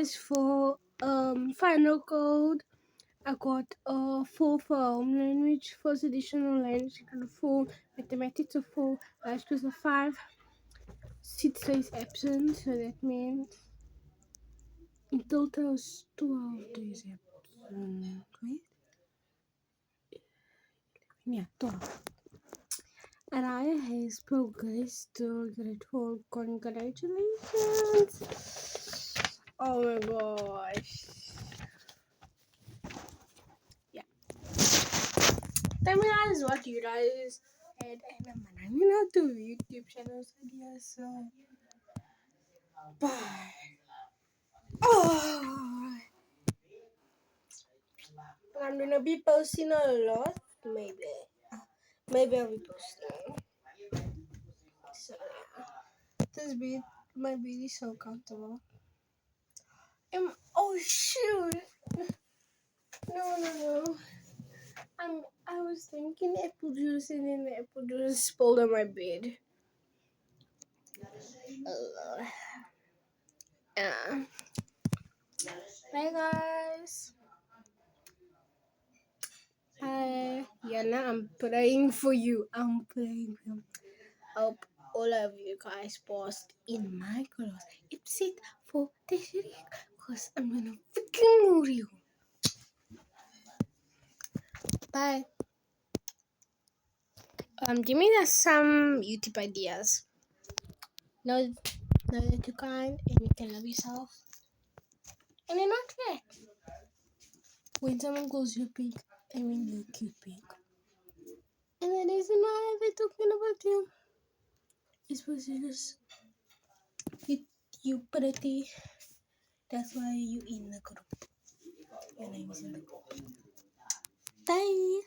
guys, for final code, I got a 4 for home language, first additional language, I got a 4, mathematics a 4, life skills a 5, sit days absent, so that means in total it's 12 days absent. Wait. Yeah, 12. Araya has progressed to grade 4. Congratulations! Oh my gosh. Yeah. Tell me guys what you guys had, and I'm gonna do YouTube channels ideas, so bye. Oh, I'm gonna be posting a lot, maybe. Maybe I'll be posting. So yeah, this beat, my beat is so comfortable. Oh shoot! No. I was thinking apple juice and then the apple juice spilled on my bed. Yeah. Bye guys. Hi. Yana, I'm praying for you. I'm praying for you. Hope all of you guys post in my class. It's it for this week. Cause I'm gonna freaking move you. Bye. Give me some YouTube ideas. Know that you're kind and you can love yourself. And you're not fat. When someone calls you pink, I mean you're cute pink. And the reason why they're talking about you is because you pretty. That's why you in the group. Your name is in the group. Bye.